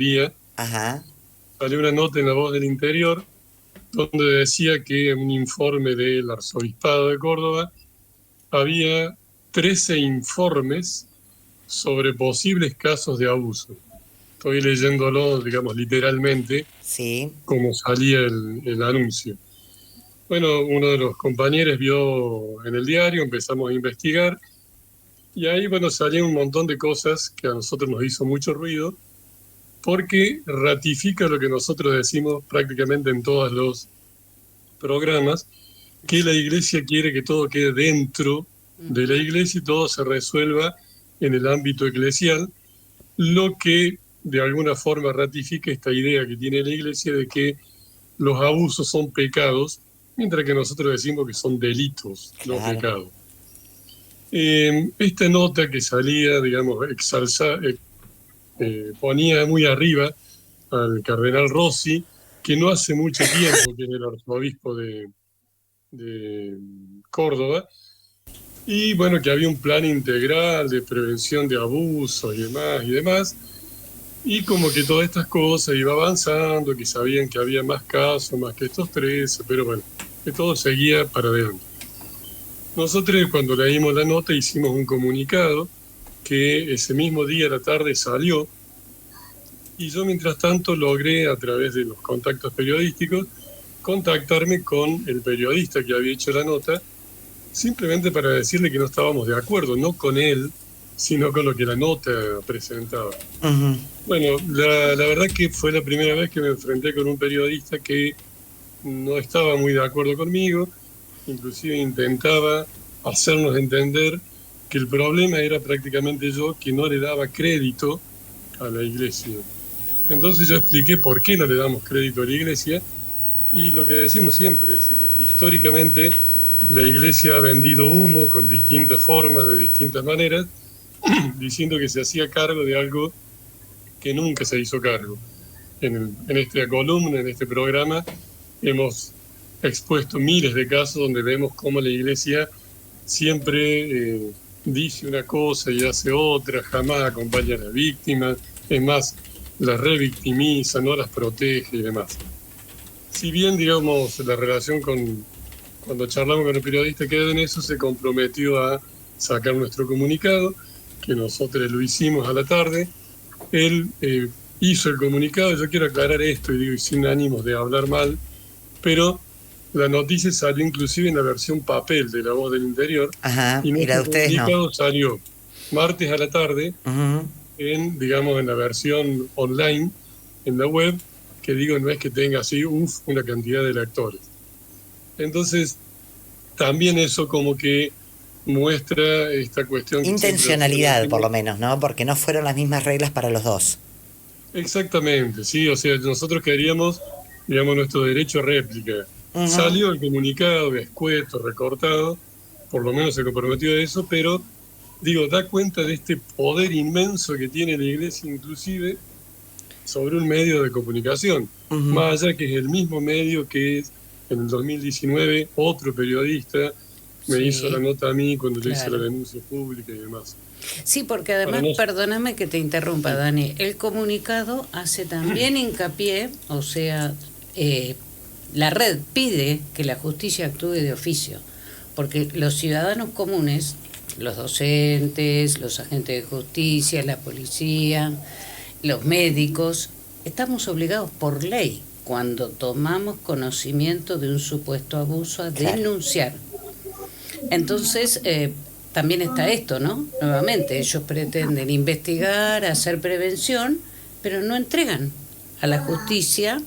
día, Ajá. salió una nota en La Voz del Interior donde decía que en un informe del Arzobispado de Córdoba había 13 informes sobre posibles casos de abuso. Estoy leyéndolo, digamos, literalmente, Sí. como salía el anuncio. Bueno, uno de los compañeros vio en el diario, empezamos a investigar y ahí, bueno, salían un montón de cosas que a nosotros nos hizo mucho ruido porque ratifica lo que nosotros decimos prácticamente en todos los programas, que la iglesia quiere que todo quede dentro de la iglesia y todo se resuelva en el ámbito eclesial, lo que de alguna forma ratifica esta idea que tiene la iglesia de que los abusos son pecados, mientras que nosotros decimos que son delitos, no Claro. pecados. Esta nota que salía, digamos, ponía muy arriba al cardenal Rossi, que no hace mucho tiempo que es el arzobispo de Córdoba, y bueno, que había un plan integral de prevención de abusos y demás y demás, y como que todas estas cosas iba avanzando, que sabían que había más casos, más que estos 13, pero bueno, que todo seguía para adelante. Nosotros cuando leímos la nota hicimos un comunicado que ese mismo día a la tarde salió, y yo mientras tanto logré a través de los contactos periodísticos contactarme con el periodista que había hecho la nota, simplemente para decirle que no estábamos de acuerdo, no con él, sino con lo que la nota presentaba. Ujú. Bueno, la verdad que fue la primera vez que me enfrenté con un periodista que no estaba muy de acuerdo conmigo, inclusive intentaba hacernos entender que el problema era prácticamente yo, que no le daba crédito a la iglesia. Entonces yo expliqué por qué no le damos crédito a la iglesia y lo que decimos siempre, es decir, históricamente la iglesia ha vendido humo con distintas formas, de distintas maneras, diciendo que se hacía cargo de algo que nunca se hizo cargo. En esta columna, en este programa, hemos expuesto miles de casos donde vemos cómo la iglesia siempre dice una cosa y hace otra, jamás acompaña a las víctimas, es más, las revictimiza, no las protege y demás. Si bien, digamos, la relación con, cuando charlamos con el periodista quedó en eso, se comprometió a sacar nuestro comunicado, que nosotros lo hicimos a la tarde. Él hizo el comunicado, yo quiero aclarar esto y digo, y sin ánimos de hablar mal, pero la noticia salió inclusive en la versión papel de La Voz del Interior Ajá. y Y la nuestro de ustedes no. comunicado salió martes a la tarde Ujú. en, digamos, en la versión online, en la web, que digo, no es que tenga así, una cantidad de lectores. Entonces, también eso como que muestra esta cuestión que siempre nosotros Intencionalidad, por decimos. lo menos, ¿no? Porque no fueron las mismas reglas para los dos. Exactamente, sí, o sea, nosotros queríamos, digamos, nuestro derecho a réplica. Ujú. Salió el comunicado escueto, recortado, por lo menos se comprometió a eso, pero digo, da cuenta de este poder inmenso que tiene la iglesia, inclusive sobre un medio de comunicación, Ujú. más allá que es el mismo medio que es en el 2019 otro periodista me hizo la Sí, nota a mí cuando le hice la claro. denuncia pública y demás. Sí, porque Para además, no, perdóname que te interrumpa, sí, Dani, el comunicado hace también hincapié, o sea, la red pide que la justicia actúe de oficio, porque los ciudadanos comunes, los docentes, los agentes de justicia, la policía, los médicos, estamos obligados por ley, cuando tomamos conocimiento de un supuesto abuso, a Claro. denunciar. Entonces, también está esto, ¿no? Nuevamente, ellos pretenden investigar, hacer prevención, pero no entregan a la justicia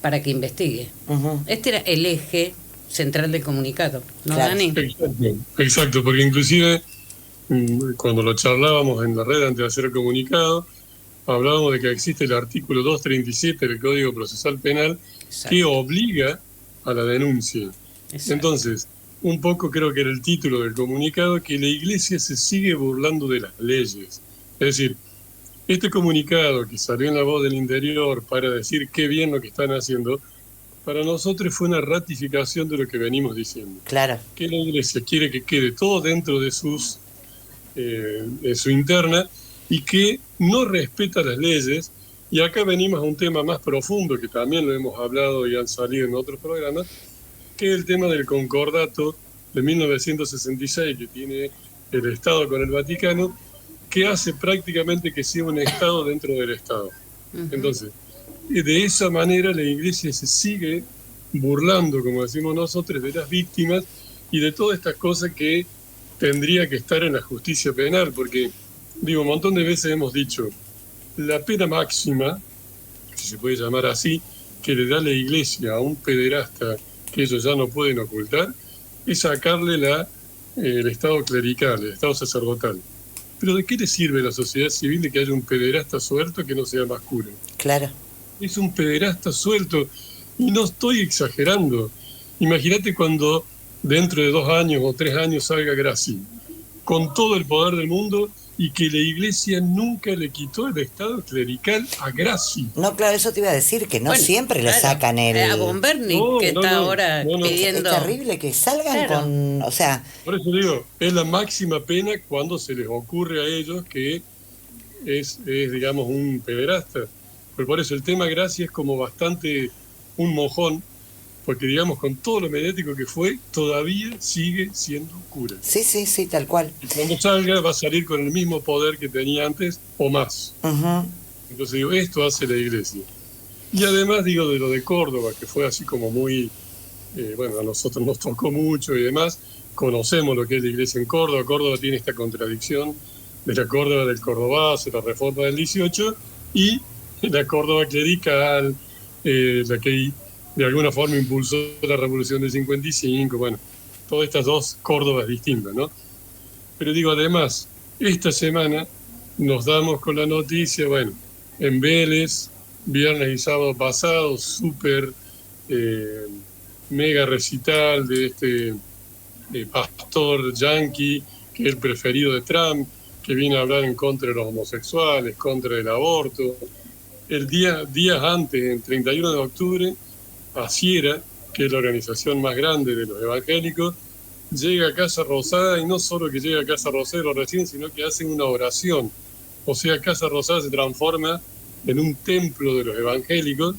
para que investigue. Ujú. Este era el eje central del comunicado, ¿no, Claro. Dani? exacto, exacto, porque inclusive cuando lo charlábamos en la red antes de hacer el comunicado, hablábamos de que existe el artículo 237 del Código Procesal Penal que Exacto, obliga a la denuncia. exacto. Entonces, un poco creo que era el título del comunicado, que la Iglesia se sigue burlando de las leyes. Es decir, este comunicado que salió en La Voz del Interior para decir qué bien lo que están haciendo, para nosotros fue una ratificación de lo que venimos diciendo, Claro. que la Iglesia quiere que quede todo dentro de su interna y que no respeta las leyes, Y acá venimos a un tema más profundo, que también lo hemos hablado y han salido en otros programas, que es el tema del concordato de 1966 que tiene el Estado con el Vaticano, que hace prácticamente que sea un Estado dentro del Estado. Entonces, de esa manera la Iglesia se sigue burlando, como decimos nosotros, de las víctimas y de todas estas cosas que tendría que estar en la justicia penal, porque, digo, un montón de veces hemos dicho, la pena máxima, si se puede llamar así, que le da la Iglesia a un pederasta que ellos ya no pueden ocultar, es sacarle el Estado clerical, el Estado sacerdotal. Pero ¿de qué le sirve a la sociedad civil de que haya un pederasta suelto que no sea más cura? Claro. Es un pederasta suelto, y no estoy exagerando. Imagínate cuando dentro de 2 años o 3 años salga Graci, con todo el poder del mundo, y que la Iglesia nunca le quitó el Estado clerical a Graci. No, claro, eso te iba a decir, que no Bueno, siempre le claro, sacan el... a Bomberni, que está ahora pidiendo... Es terrible que salgan Claro. con... O sea, Por eso digo, es la máxima pena cuando se les ocurre a ellos que es digamos, un pederasta. Pero por eso el tema Graci es como bastante un mojón, porque digamos, con todo lo mediático que fue, todavía sigue siendo cura. sí, tal cual. Y cuando salga va a salir con el mismo poder que tenía antes o más. Ujú. Entonces digo, esto hace la Iglesia. Y además digo de lo de Córdoba, que fue así como muy, bueno, a nosotros nos tocó mucho y demás, conocemos lo que es la Iglesia en Córdoba. Córdoba tiene esta contradicción de la Córdoba del Cordobazo, la reforma del 18, y la Córdoba clerical, la que de alguna forma impulsó la revolución del 55, bueno, todas estas dos Córdobas distintas, ¿no? Pero digo, además, esta semana nos damos con la noticia, bueno, en Vélez, viernes y sábado pasado, súper mega recital de este pastor yanqui, que es el preferido de Trump, que viene a hablar en contra de los homosexuales, contra el aborto. Días antes, el 31 de octubre, Asiera, que es la organización más grande de los evangélicos, llega a Casa Rosada, y no solo que llega a Casa Rosada lo reciben, sino que hacen una oración. O sea, Casa Rosada se transforma en un templo de los evangélicos,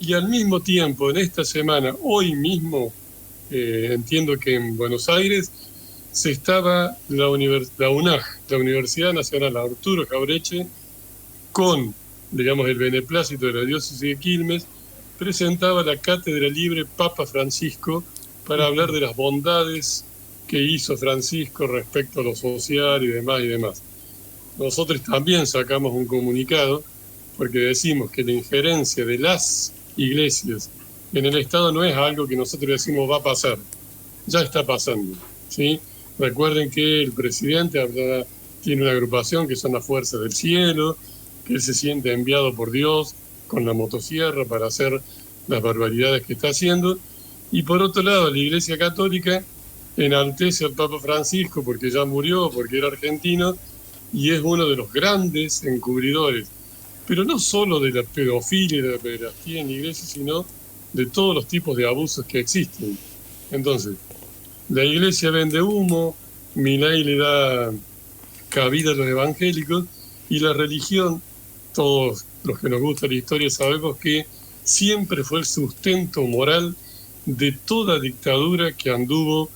y al mismo tiempo, en esta semana, hoy mismo, entiendo que en Buenos Aires, se estaba la UNAJ, la Universidad Nacional Arturo Jaureche, con, digamos, el beneplácito de la diócesis de Quilmes, presentaba la cátedra libre Papa Francisco para hablar de las bondades que hizo Francisco respecto a lo social y demás. Nosotros también sacamos un comunicado porque decimos que la injerencia de las iglesias en el Estado no es algo que nosotros decimos va a pasar, ya está pasando, ¿sí? Recuerden que el presidente tiene una agrupación que son las Fuerzas del Cielo, que él se siente enviado por Dios con la motosierra para hacer las barbaridades que está haciendo. Y por otro lado, la Iglesia Católica enaltece al Papa Francisco porque ya murió, porque era argentino, y es uno de los grandes encubridores, pero no solo de la pedofilia y de la pederastía en la Iglesia, sino de todos los tipos de abusos que existen. Entonces, la Iglesia vende humo, Milei le da cabida a los evangélicos, y la religión, todos los que nos gusta la historia sabemos que siempre fue el sustento moral de toda dictadura que anduvo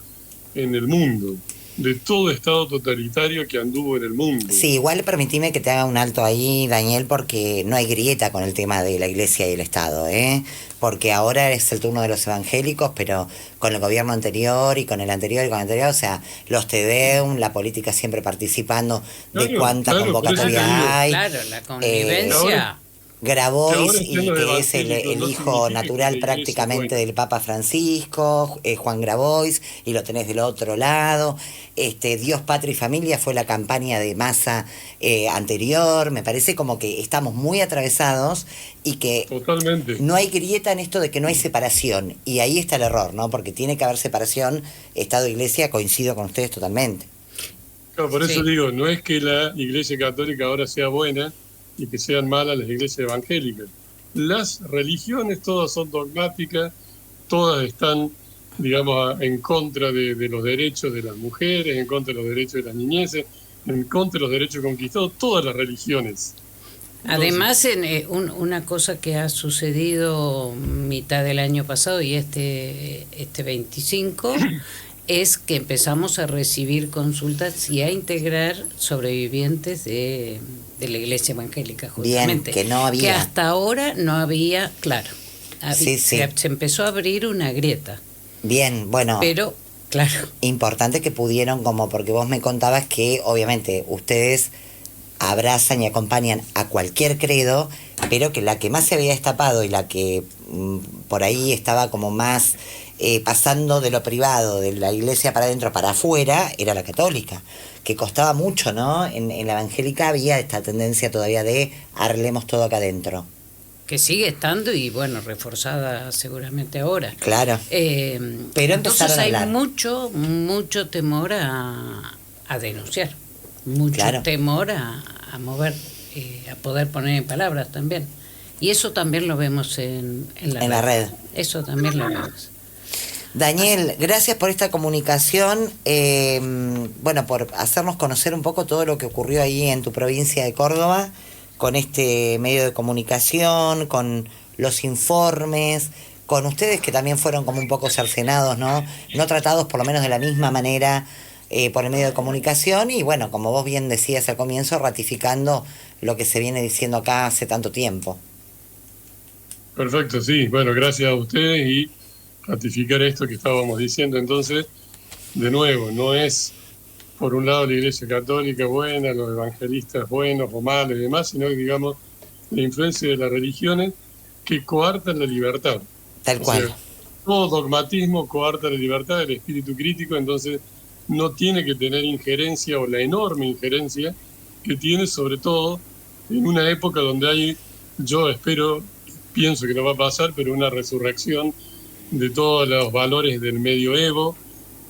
en el mundo, de todo estado totalitario que anduvo en el mundo. Sí, igual permitime que te haga un alto ahí, Daniel, porque no hay grieta con el tema de la Iglesia y el Estado, ¿eh? Porque ahora es el turno de los evangélicos, pero con el gobierno anterior y con el anterior y con el anterior, o sea, los TEDEUM, la política siempre participando de cuánta convocatoria hay. Claro, la convivencia. Grabois, y que es el hijo natural prácticamente del Papa Francisco, Juan Grabois, y lo tenés del otro lado. Dios, Patria y Familia fue la campaña de Massa anterior. Me parece como que estamos muy atravesados y que totalmente no hay grieta en esto de que no hay separación. Y ahí está el error, ¿no? Porque tiene que haber separación, Estado-Iglesia, coincido con ustedes totalmente. Claro, por eso digo, no es que la Iglesia Católica ahora sea buena y que sean malas las iglesias evangélicas. Las religiones todas son dogmáticas, todas están, digamos, en contra de los derechos de las mujeres, en contra de los derechos de las niñeces, en contra de los derechos conquistados, todas las religiones. Además, una cosa que ha sucedido mitad del año pasado y este 25 es que empezamos a recibir consultas y a integrar sobrevivientes de la Iglesia Evangélica, justamente. Bien, que no había. Que hasta ahora no había, claro. Sí. Se empezó a abrir una grieta. Bien, bueno. Pero, claro. Importante que pudieron, como porque vos me contabas que obviamente ustedes abrazan y acompañan a cualquier credo, pero que la que más se había destapado y la que por ahí estaba como más pasando de lo privado, de la iglesia para adentro para afuera, era la católica, que costaba mucho, ¿no? En la evangélica había esta tendencia todavía de arreglemos todo acá adentro. Que sigue estando y bueno, reforzada seguramente ahora. Claro. Pero entonces hay a hablar. mucho temor a denunciar, mucho temor a mover, a poder poner en palabras también. Y eso también lo vemos en la red. Eso también lo vemos. Daniel, gracias por esta comunicación, bueno, por hacernos conocer un poco todo lo que ocurrió ahí en tu provincia de Córdoba, con este medio de comunicación, con los informes, con ustedes que también fueron como un poco cercenados, ¿no? No tratados por lo menos de la misma manera por el medio de comunicación y bueno, como vos bien decías al comienzo, ratificando lo que se viene diciendo acá hace tanto tiempo. Perfecto, sí. Bueno, gracias a ustedes y ratificar esto que estábamos diciendo. Entonces, de nuevo, no es por un lado la Iglesia Católica buena, los evangelistas buenos o malos y demás, sino que digamos la influencia de las religiones que coartan la libertad. Tal cual. O sea, todo dogmatismo coarta la libertad del espíritu crítico, entonces no tiene que tener injerencia o la enorme injerencia que tiene, sobre todo en una época donde hay, yo espero, pienso que no va a pasar, pero una resurrección de todos los valores del medioevo,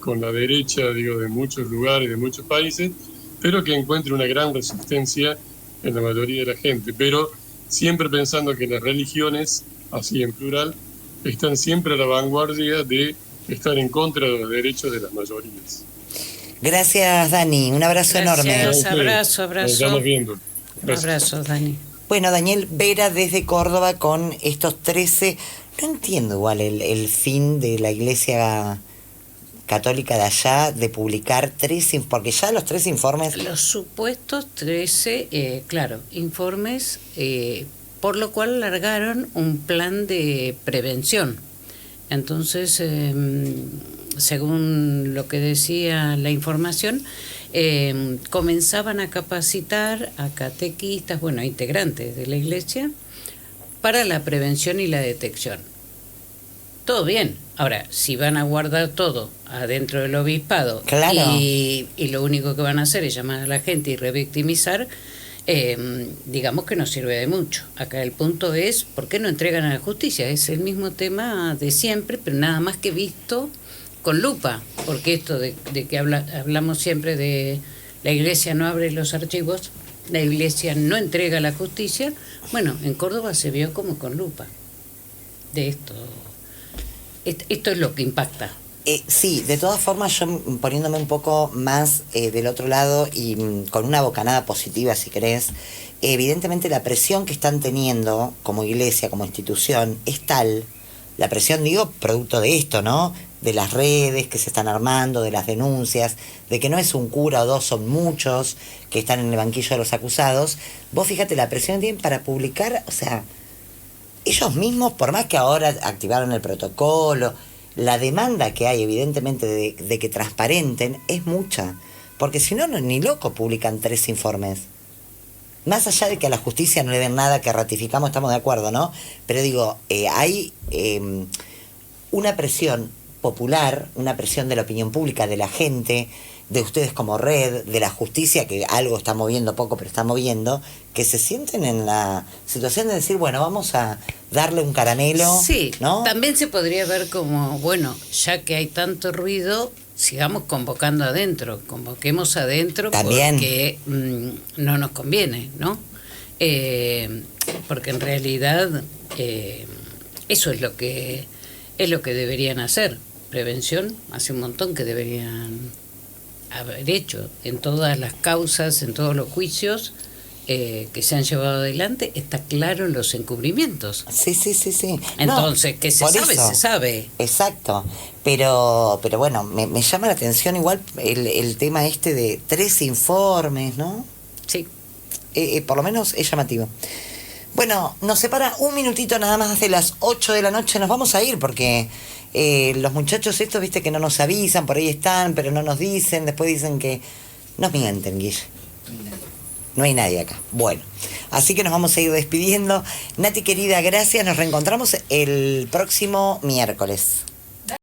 con la derecha, digo, de muchos lugares, de muchos países, pero que encuentre una gran resistencia en la mayoría de la gente, pero siempre pensando que las religiones, así en plural, están siempre a la vanguardia de estar en contra de los derechos de las mayorías. Gracias, Dani. Un abrazo enorme. Abrazo. Nos estamos viendo. Gracias. Abrazo, Dani. Bueno, Daniel Vera desde Córdoba con estos 13... No entiendo igual el fin de la Iglesia Católica de allá de publicar 13, porque ya los 13 informes... Los supuestos 13, informes, por lo cual largaron un plan de prevención. Entonces, según lo que decía la información, comenzaban a capacitar a catequistas, a integrantes de la Iglesia, para la prevención y la detección. Todo bien. Ahora, si van a guardar todo adentro del obispado y lo único que van a hacer es llamar a la gente y revictimizar, digamos que no sirve de mucho. Acá el punto es, ¿por qué no entregan a la justicia? Es el mismo tema de siempre, pero nada más que visto con lupa, porque esto de que hablamos siempre de la Iglesia no abre los archivos, la Iglesia no entrega la justicia. Bueno, en Córdoba se vio como con lupa de esto. Esto es lo que impacta. Sí, de todas formas, yo poniéndome un poco más del otro lado y con una bocanada positiva, si querés, evidentemente la presión que están teniendo como iglesia, como institución, es tal, la presión, digo, producto de esto, ¿no? De las redes que se están armando, de las denuncias, de que no es un cura o dos, son muchos que están en el banquillo de los acusados. Vos fíjate la presión que tienen para publicar, o sea, ellos mismos, por más que ahora activaron el protocolo, la demanda que hay evidentemente de que transparenten es mucha, porque si no, ni loco publican 3 informes. Más allá de que a la justicia no le den nada, que ratificamos, estamos de acuerdo, ¿no? Pero digo, hay una presión popular, una presión de la opinión pública, de la gente, de ustedes como red, de la justicia, que algo está moviendo poco, pero está moviendo, que se sienten en la situación de decir, bueno, vamos a darle un caramelo. Sí, ¿no? También se podría ver como, ya que hay tanto ruido, sigamos convocando adentro, convoquemos adentro. También. Porque no nos conviene, ¿no? Porque en realidad eso es lo que deberían hacer. Prevención, hace un montón que deberían haber hecho en todas las causas, en todos los juicios, que se han llevado adelante, está claro en los encubrimientos. Sí. Entonces, No, que se por sabe, eso. se sabe. Exacto. Pero bueno, me llama la atención igual el tema este de 3 informes, ¿no? Sí. Por lo menos es llamativo. Bueno, nos separa un minutito nada más de las 8 de la noche. Nos vamos a ir porque los muchachos estos, viste, que no nos avisan, por ahí están, pero no nos dicen. Después dicen que nos mienten, Guille. No hay nadie acá. Bueno, así que nos vamos a ir despidiendo. Nati querida, gracias. Nos reencontramos el próximo miércoles.